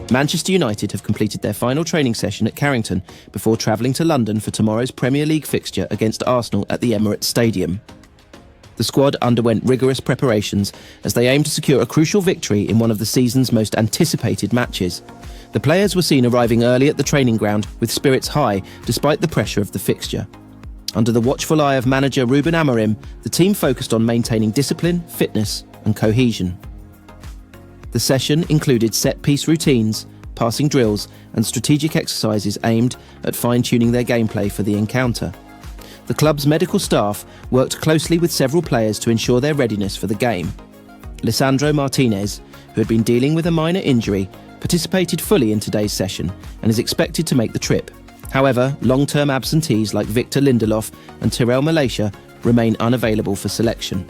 Manchester United have completed their final training session at Carrington before travelling to London for tomorrow's Premier League fixture against Arsenal at the Emirates Stadium. The squad underwent rigorous preparations as they aim to secure a crucial victory in one of the season's most anticipated matches. The players were seen arriving early at the training ground with spirits high despite the pressure of the fixture. Under the watchful eye of manager Ruben Amorim, the team focused on maintaining discipline, fitness and cohesion. The session included set-piece routines, passing drills and strategic exercises aimed at fine-tuning their gameplay for the encounter. The club's medical staff worked closely with several players to ensure their readiness for the game. Lisandro Martinez, who had been dealing with a minor injury, participated fully in today's session and is expected to make the trip. However, long-term absentees like Victor Lindelof and Tyrell Malacia remain unavailable for selection.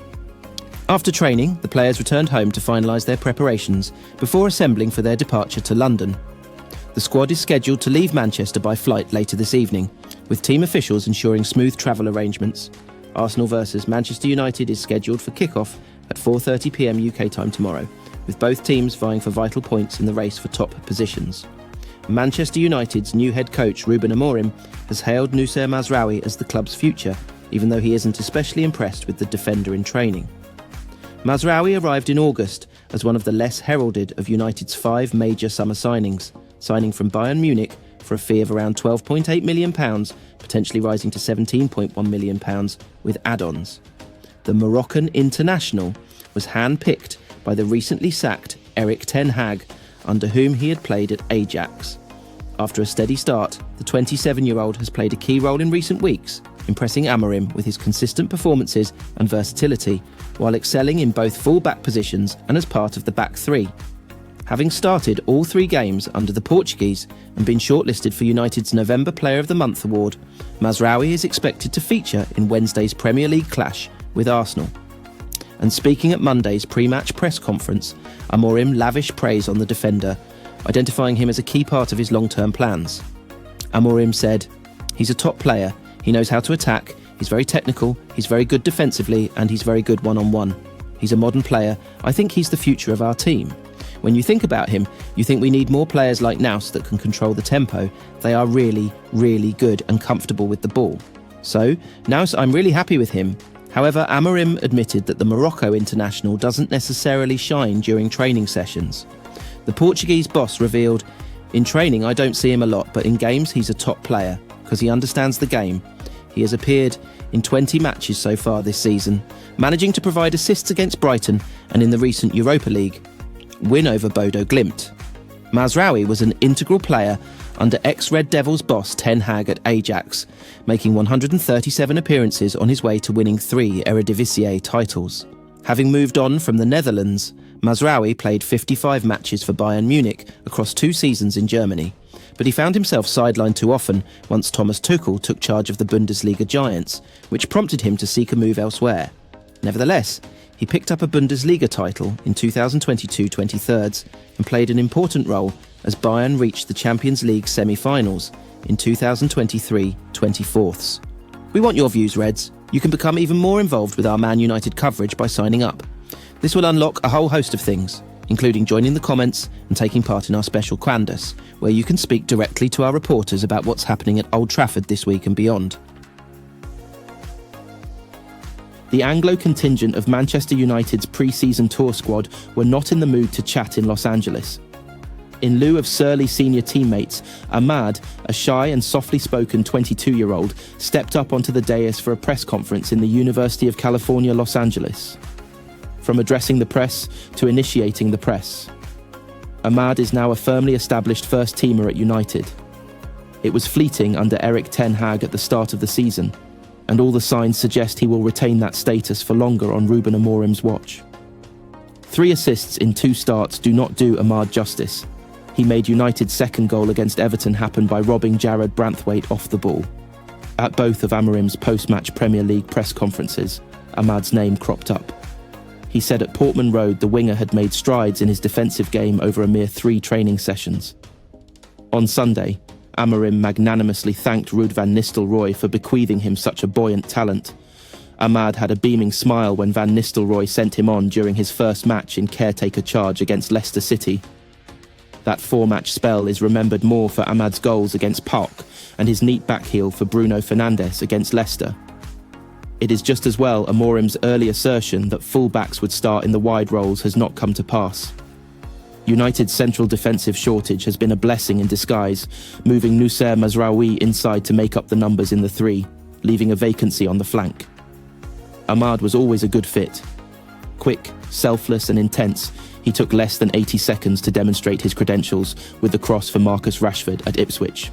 After training, the players returned home to finalise their preparations before assembling for their departure to London. The squad is scheduled to leave Manchester by flight later this evening, with team officials ensuring smooth travel arrangements. Arsenal vs Manchester United is scheduled for kick-off at 4:30 p.m. UK time tomorrow, with both teams vying for vital points in the race for top positions. Manchester United's new head coach Ruben Amorim has hailed Noussair Mazraoui as the club's future, even though he isn't especially impressed with the defender in training. Mazraoui arrived in August as one of the less heralded of United's 5 major summer signings, signing from Bayern Munich for a fee of around £12.8 million, potentially rising to £17.1 million with add-ons. The Moroccan international was hand-picked by the recently sacked Erik Ten Hag, under whom he had played at Ajax. After a steady start, the 27-year-old has played a key role in recent weeks, impressing Amorim with his consistent performances and versatility, while excelling in both full-back positions and as part of the back three. Having started all 3 games under the Portuguese and been shortlisted for United's November Player of the Month award, Mazraoui is expected to feature in Wednesday's Premier League clash with Arsenal. And speaking at Monday's pre-match press conference, Amorim lavished praise on the defender, identifying him as a key part of his long-term plans. Amorim said, "He's a top player, he knows how to attack, he's very technical, he's very good defensively and he's very good one-on-one. He's a modern player, I think he's the future of our team. When you think about him, you think we need more players like Nous that can control the tempo. They are really, really good and comfortable with the ball. So, Nous, I'm really happy with him." However, Amorim admitted that the Morocco international doesn't necessarily shine during training sessions. The Portuguese boss revealed, "In training I don't see him a lot, but in games he's a top player, because he understands the game. He has appeared in 20 matches so far this season, managing to provide assists against Brighton and in the recent Europa League win over Bodo Glimt." Mazraoui was an integral player under ex-Red Devils boss Ten Hag at Ajax, making 137 appearances on his way to winning 3 Eredivisie titles. Having moved on from the Netherlands, Mazraoui played 55 matches for Bayern Munich across 2 seasons in Germany, but he found himself sidelined too often once Thomas Tuchel took charge of the Bundesliga giants, which prompted him to seek a move elsewhere. Nevertheless, he picked up a Bundesliga title in 2022-23 and played an important role as Bayern reached the Champions League semi-finals in 2023-24. We want your views, Reds. You can become even more involved with our Man United coverage by signing up. This will unlock a whole host of things, including joining the comments and taking part in our special Quandus, where you can speak directly to our reporters about what's happening at Old Trafford this week and beyond. The Anglo contingent of Manchester United's pre-season tour squad were not in the mood to chat in Los Angeles. In lieu of surly senior teammates, Ahmad, a shy and softly spoken 22-year-old, stepped up onto the dais for a press conference in the University of California, Los Angeles. From addressing the press to initiating the press, Ahmad is now a firmly established first-teamer at United. It was fleeting under Erik Ten Hag at the start of the season, and all the signs suggest he will retain that status for longer on Ruben Amorim's watch. 3 assists in 2 starts do not do Ahmad justice. He made United's second goal against Everton happen by robbing Jared Branthwaite off the ball. At both of Amorim's post-match Premier League press conferences, Ahmad's name cropped up. He said at Portman Road the winger had made strides in his defensive game over a mere 3 training sessions. On Sunday, Amorim magnanimously thanked Ruud van Nistelrooy for bequeathing him such a buoyant talent. Ahmad had a beaming smile when Van Nistelrooy sent him on during his first match in caretaker charge against Leicester City. That 4-match spell is remembered more for Ahmad's goals against Park and his neat backheel for Bruno Fernandes against Leicester. It is just as well Amorim's early assertion that full-backs would start in the wide roles has not come to pass. United's central defensive shortage has been a blessing in disguise, moving Noussair Mazraoui inside to make up the numbers in the three, leaving a vacancy on the flank. Ahmad was always a good fit. Quick, selfless and intense, he took less than 80 seconds to demonstrate his credentials with the cross for Marcus Rashford at Ipswich.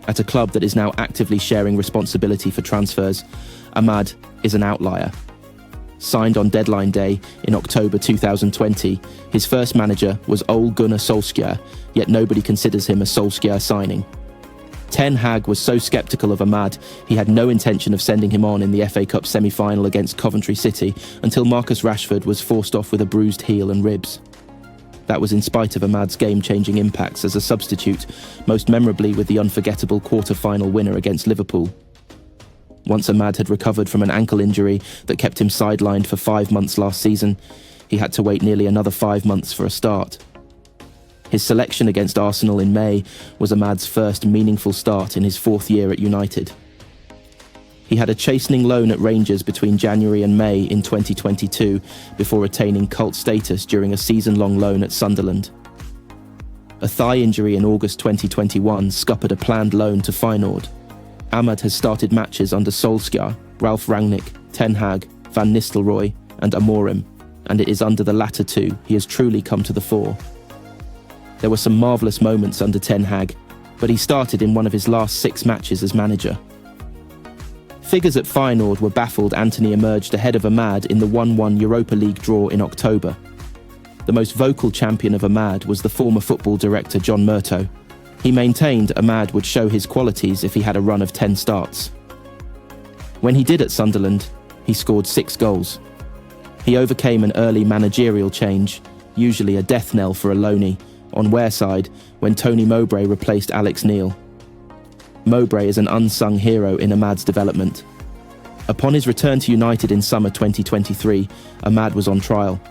At a club that is now actively sharing responsibility for transfers, Ahmad is an outlier. Signed on deadline day in October 2020, his first manager was Ole Gunnar Solskjaer, yet nobody considers him a Solskjaer signing. Ten Hag was so sceptical of Ahmad, he had no intention of sending him on in the FA Cup semi-final against Coventry City until Marcus Rashford was forced off with a bruised heel and ribs. That was in spite of Ahmad's game-changing impacts as a substitute, most memorably with the unforgettable quarter-final winner against Liverpool. Once Ahmad had recovered from an ankle injury that kept him sidelined for 5 months last season, he had to wait nearly another 5 months for a start. His selection against Arsenal in May was Ahmad's first meaningful start in his 4th year at United. He had a chastening loan at Rangers between January and May in 2022 before attaining cult status during a season-long loan at Sunderland. A thigh injury in August 2021 scuppered a planned loan to Feyenoord. Ahmad has started matches under Solskjaer, Ralf Rangnick, Ten Hag, Van Nistelrooy and Amorim, and it is under the latter two he has truly come to the fore. There were some marvellous moments under Ten Hag, but he started in one of his last 6 matches as manager. Figures at Feyenoord were baffled Antony emerged ahead of Ahmad in the 1-1 Europa League draw in October. The most vocal champion of Ahmad was the former football director John Murtough. He maintained Ahmad would show his qualities if he had a run of 10 starts. When he did at Sunderland, he scored 6 goals. He overcame an early managerial change, usually a death knell for a loanee, on Wareside when Tony Mowbray replaced Alex Neil. Mowbray is an unsung hero in Ahmad's development. Upon his return to United in summer 2023, Ahmad was on trial.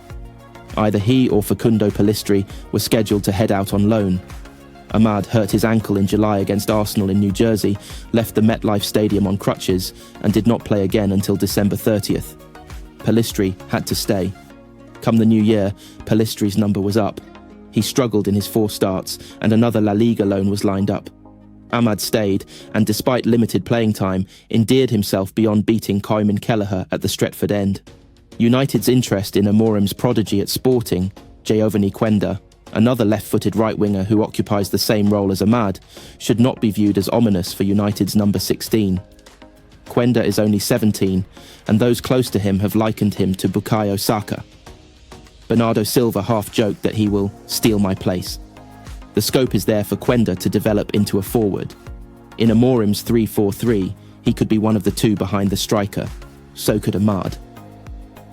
Either he or Facundo Pellistri were scheduled to head out on loan. Ahmad hurt his ankle in July against Arsenal in New Jersey, left the MetLife Stadium on crutches, and did not play again until December 30th. Pellistri had to stay. Come the new year, Pellistri's number was up. He struggled in his 4 starts, and another La Liga loan was lined up. Ahmad stayed, and despite limited playing time, endeared himself beyond beating Koyman Kelleher at the Stretford end. United's interest in Amorim's prodigy at Sporting, Giovanni Quenda, another left-footed right-winger who occupies the same role as Ahmad, should not be viewed as ominous for United's number 16. Quenda is only 17, and those close to him have likened him to Bukayo Saka. Bernardo Silva half-joked that he will steal my place. The scope is there for Quenda to develop into a forward. In Amorim's 3-4-3, he could be one of the two behind the striker. So could Ahmad.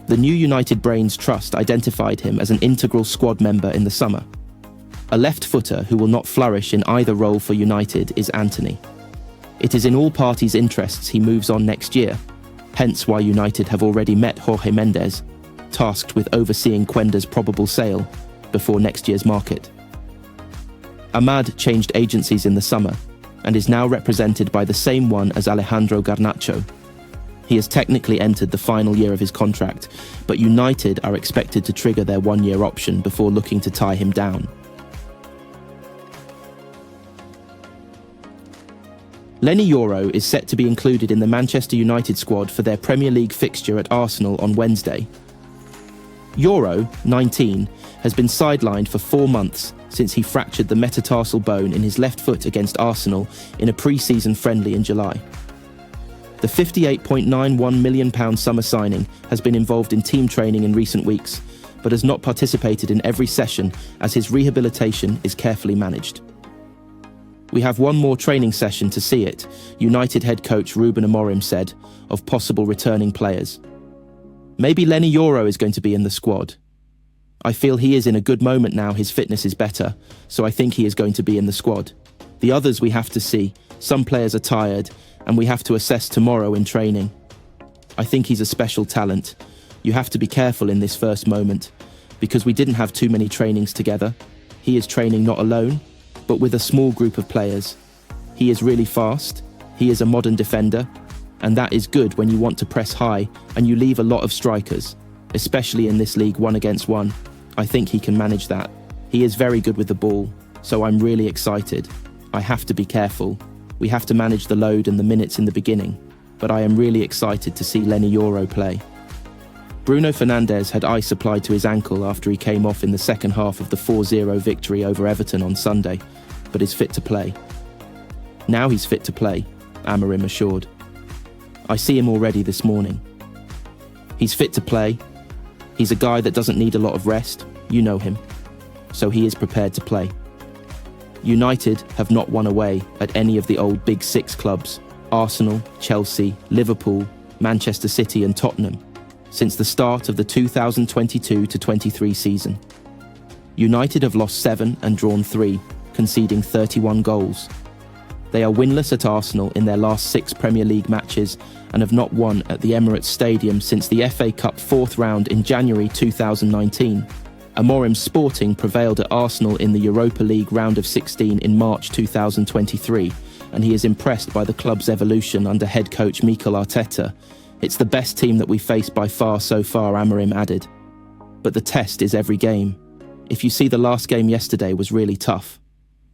The new United Brains Trust identified him as an integral squad member in the summer. A left-footer who will not flourish in either role for United is Antony. It is in all parties' interests he moves on next year, hence why United have already met Jorge Mendes, tasked with overseeing Quenda's probable sale before next year's market. Ahmad changed agencies in the summer and is now represented by the same one as Alejandro Garnacho. He has technically entered the final year of his contract, but United are expected to trigger their 1-year option before looking to tie him down. Lenny Yoro is set to be included in the Manchester United squad for their Premier League fixture at Arsenal on Wednesday. Yoro, 19, has been sidelined for 4 months since he fractured the metatarsal bone in his left foot against Arsenal in a pre-season friendly in July. The £58.91 million summer signing has been involved in team training in recent weeks, but has not participated in every session as his rehabilitation is carefully managed. We have one more training session to see it, United head coach Ruben Amorim said, of possible returning players. Maybe Lenny Yoro is going to be in the squad. I feel he is in a good moment now, his fitness is better, so I think he is going to be in the squad. The others we have to see, some players are tired, and we have to assess tomorrow in training. I think he's a special talent. You have to be careful in this first moment, because we didn't have too many trainings together. He is training not alone, but with a small group of players. He is really fast, he is a modern defender, and that is good when you want to press high and you leave a lot of strikers, especially in this league 1-against-1. I think he can manage that. He is very good with the ball, so I'm really excited. I have to be careful. We have to manage the load and the minutes in the beginning, but I am really excited to see Lenny Yoro play. Bruno Fernandes had ice applied to his ankle after he came off in the second half of the 4-0 victory over Everton on Sunday, but is fit to play. Now he's fit to play, Amorim assured. I see him already this morning. He's fit to play. He's a guy that doesn't need a lot of rest, you know him, so he is prepared to play. United have not won away at any of the old Big Six clubs, Arsenal, Chelsea, Liverpool, Manchester City and Tottenham, since the start of the 2022-23 season. United have lost 7 and drawn 3, conceding 31 goals. They are winless at Arsenal in their last 6 Premier League matches and have not won at the Emirates Stadium since the FA Cup 4th round in January 2019. Amorim Sporting prevailed at Arsenal in the Europa League round of 16 in March 2023, and he is impressed by the club's evolution under head coach Mikel Arteta. It's the best team that we faced by far so far, Amorim added. But the test is every game. If you see the last game yesterday was really tough.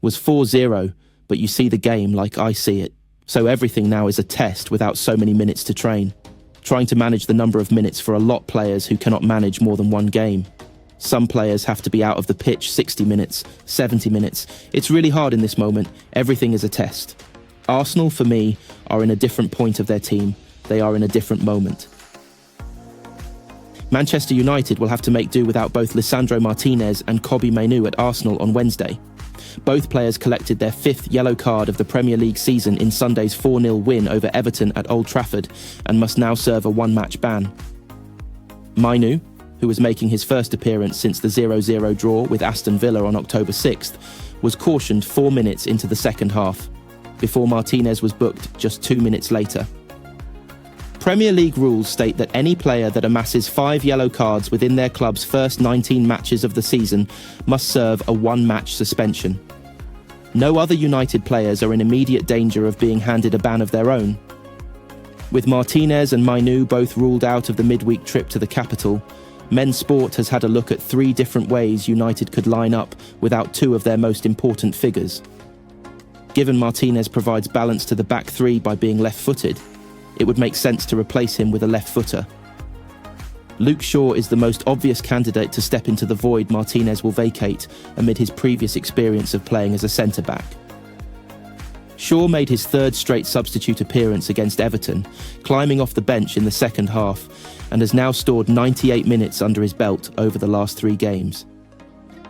Was 4-0, but you see the game like I see it. So everything now is a test without so many minutes to train. Trying to manage the number of minutes for a lot of players who cannot manage more than one game. Some players have to be out of the pitch 60 minutes, 70 minutes. It's really hard in this moment. Everything is a test. Arsenal, for me, are in a different point of their team. They are in a different moment. Manchester United will have to make do without both Lisandro Martinez and Maino at Arsenal on Wednesday. Both players collected their 5th yellow card of the Premier League season in Sunday's 4-0 win over Everton at Old Trafford and must now serve a 1-match ban. Maino, who was making his first appearance since the 0-0 draw with Aston Villa on October 6th, was cautioned 4 minutes into the second half, before Martinez was booked just 2 minutes later. Premier League rules state that any player that amasses 5 yellow cards within their club's first 19 matches of the season must serve a 1-match suspension. No other United players are in immediate danger of being handed a ban of their own. With Martinez and Maino both ruled out of the midweek trip to the capital, Men's Sport has had a look at 3 different ways United could line up without 2 of their most important figures. Given Martinez provides balance to the back 3 by being left-footed, it would make sense to replace him with a left-footer. Luke Shaw is the most obvious candidate to step into the void Martinez will vacate amid his previous experience of playing as a centre-back. Shaw made his 3rd straight substitute appearance against Everton, climbing off the bench in the second half, and has now stored 98 minutes under his belt over the last 3 games.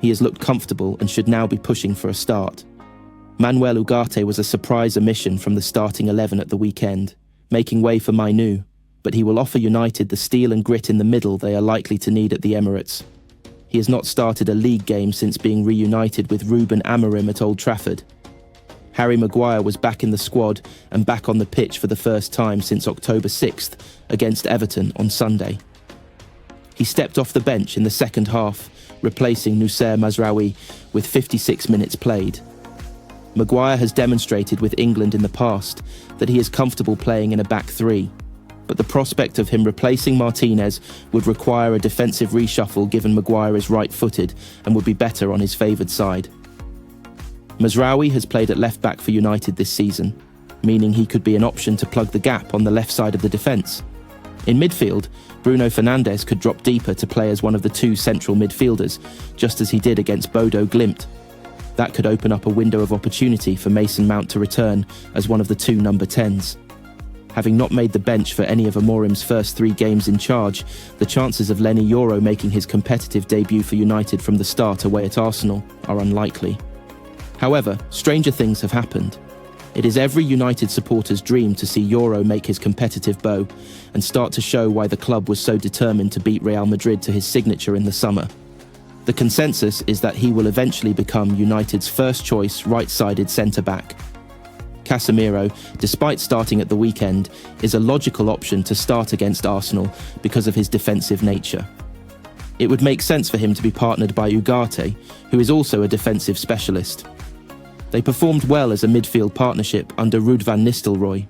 He has looked comfortable and should now be pushing for a start. Manuel Ugarte was a surprise omission from the starting 11 at the weekend, making way for Maino, but he will offer United the steel and grit in the middle they are likely to need at the Emirates. He has not started a league game since being reunited with Ruben Amorim at Old Trafford. Harry Maguire was back in the squad and back on the pitch for the first time since October 6th against Everton on Sunday. He stepped off the bench in the second half, replacing Noussair Mazraoui with 56 minutes played. Maguire has demonstrated with England in the past that he is comfortable playing in a back 3, but the prospect of him replacing Martinez would require a defensive reshuffle given Maguire is right-footed and would be better on his favoured side. Mazraoui has played at left-back for United this season, meaning he could be an option to plug the gap on the left side of the defence. In midfield, Bruno Fernandes could drop deeper to play as one of the 2 central midfielders, just as he did against Bodo Glimt. That could open up a window of opportunity for Mason Mount to return as one of the 2 number 10s. Having not made the bench for any of Amorim's first 3 games in charge, the chances of Lenny Yoro making his competitive debut for United from the start away at Arsenal are unlikely. However, stranger things have happened. It is every United supporter's dream to see Yoro make his competitive bow and start to show why the club was so determined to beat Real Madrid to his signature in the summer. The consensus is that he will eventually become United's first-choice right-sided centre-back. Casemiro, despite starting at the weekend, is a logical option to start against Arsenal because of his defensive nature. it would make sense for him to be partnered by Ugarte, who is also a defensive specialist. They performed well as a midfield partnership under Ruud van Nistelrooy.